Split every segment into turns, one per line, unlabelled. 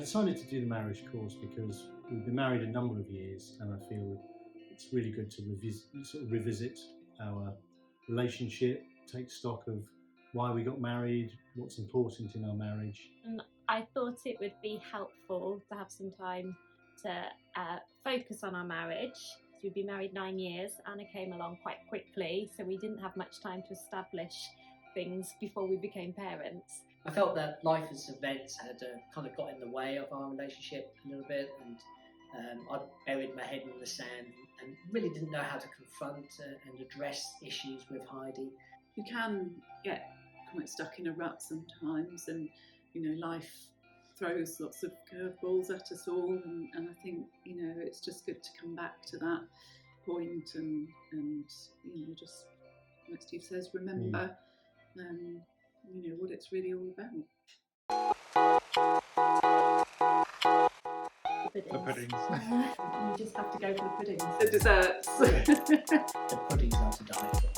decided to do the marriage course because we've been married a number of years, and I feel it's really good to revisit our relationship, take stock of why we got married, what's important in our marriage.
And I thought it would be helpful to have some time to focus on our marriage. So we've been married 9 years. Anna came along quite quickly, so we didn't have much time to establish things before we became parents.
I felt that life's events had kind of got in the way of our relationship a little bit, and I buried my head in the sand and really didn't know how to confront and address issues with Heidi.
You can get quite stuck in a rut sometimes, and life throws lots of curveballs at us all, and I think it's just good to come back to that point and just like Steve says, remember what it's really all about.
The
puddings.
You just have to go for the puddings. The desserts.
The puddings are to die for.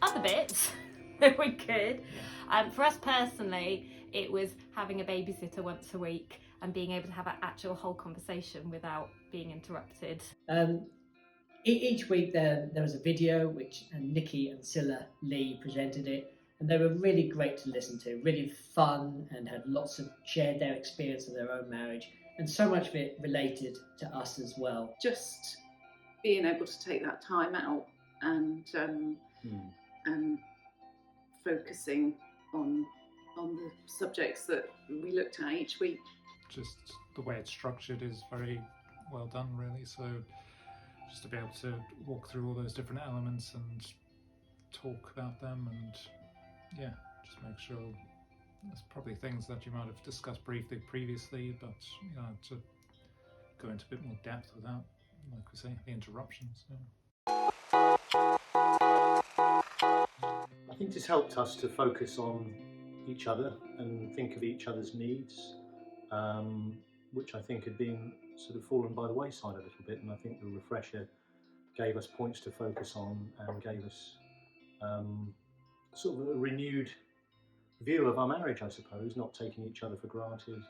Other bits that we could. For us personally, it was having a babysitter once a week and being able to have an actual whole conversation without being interrupted.
Each week there was a video which Nikki and Scylla Lee presented it, and they were really great to listen to, really fun, and had shared their experience of their own marriage, and so much of it related to us as well.
Just being able to take that time out and focusing on the subjects that we looked at each week.
Just the way it's structured is very well done, really. So just to be able to walk through all those different elements and talk about them, and just make sure there's probably things that you might have discussed briefly previously, but to go into a bit more depth without, like we say, the interruptions.
I think this helped us to focus on each other and think of each other's needs, which I think had been sort of fallen by the wayside a little bit, and I think the refresher gave us points to focus on and gave us sort of a renewed view of our marriage, I suppose, not taking each other for granted.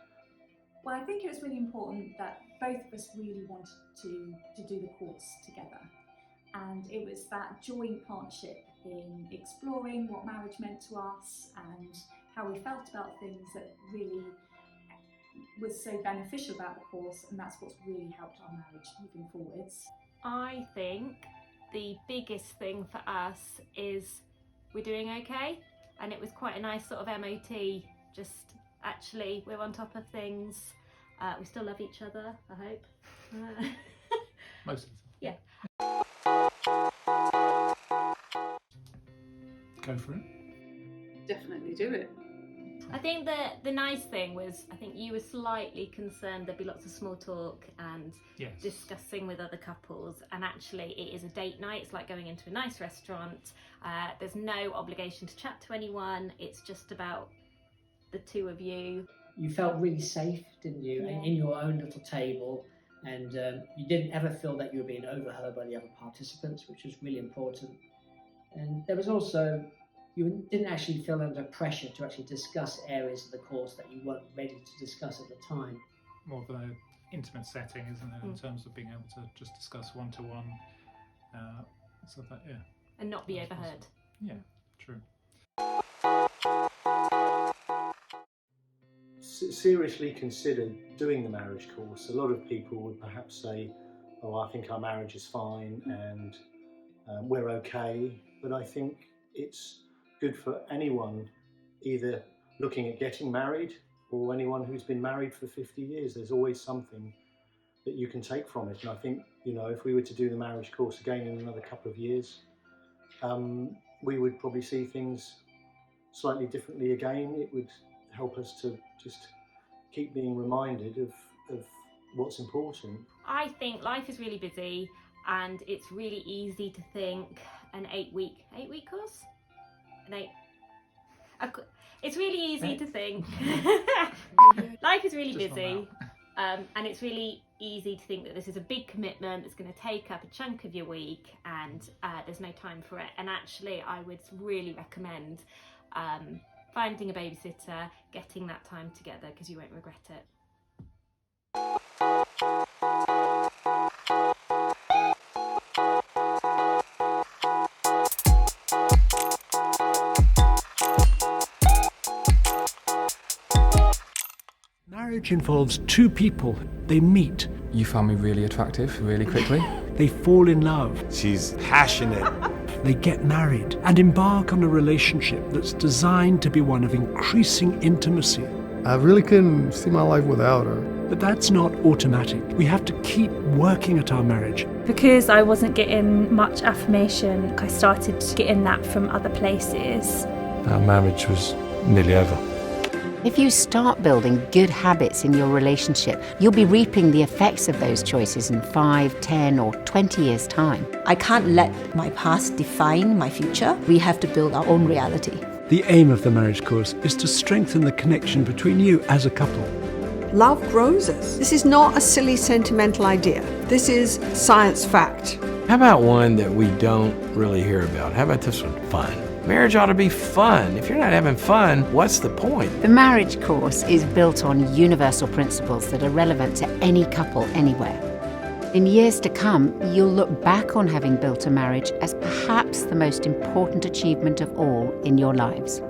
Well, I think it was really important that both of us really wanted to do the course together, and it was that joint partnership in exploring what marriage meant to us and how we felt about things that really was so beneficial about the course, and that's what's really helped our marriage moving forwards.
I think the biggest thing for us is we're doing okay, and it was quite a nice sort of MOT, just actually we're on top of things, we still love each other, I hope.
Most of the time.
Yeah.
Go for it.
Definitely do it.
I think the nice thing was, I think you were slightly concerned there'd be lots of small talk and discussing with other couples, and actually it is a date night. It's like going into a nice restaurant. There's no obligation to chat to anyone. It's just about the two of you.
You felt really safe, didn't you, in your own little table, and you didn't ever feel that you were being overheard by the other participants, which was really important. And there was also, you didn't actually feel under pressure to actually discuss areas of the course that you weren't ready to discuss at the time.
More of an intimate setting, isn't it, in terms of being able to just discuss one-to-one, so that,
And not be overheard.
Yeah, true.
Seriously considered doing the marriage course. A lot of people would perhaps say, oh, I think our marriage is fine and we're okay, but I think it's good for anyone either looking at getting married or anyone who's been married for 50 years. There's always something that you can take from it, and I think, if we were to do the marriage course again in another couple of years, we would probably see things slightly differently again. It would help us to just keep being reminded of what's important. I
think life is really busy, and it's really easy to think an 8-week course? It's really easy to think. Life is really busy, and it's really easy to think that this is a big commitment that's going to take up a chunk of your week, and there's no time for it. And actually, I would really recommend finding a babysitter, getting that time together, because you won't regret it.
Marriage involves two people. They meet.
You found me really attractive really quickly.
They fall in love.
She's passionate.
They get married and embark on a relationship that's designed to be one of increasing intimacy.
I really couldn't see my life without her.
But that's not automatic. We have to keep working at our marriage.
Because I wasn't getting much affirmation, I started getting that from other places.
Our marriage was nearly over.
If you start building good habits in your relationship, you'll be reaping the effects of those choices in 5, 10 or 20 years' time.
I can't let my past define my future. We have to build our own reality.
The aim of the marriage course is to strengthen the connection between you as a couple.
Love grows us. This is not a silly sentimental idea. This is science fact.
How about one that we don't really hear about? How about this one? Fun. Marriage ought to be fun. If you're not having fun, what's the point?
The marriage course is built on universal principles that are relevant to any couple anywhere. In years to come, you'll look back on having built a marriage as perhaps the most important achievement of all in your lives.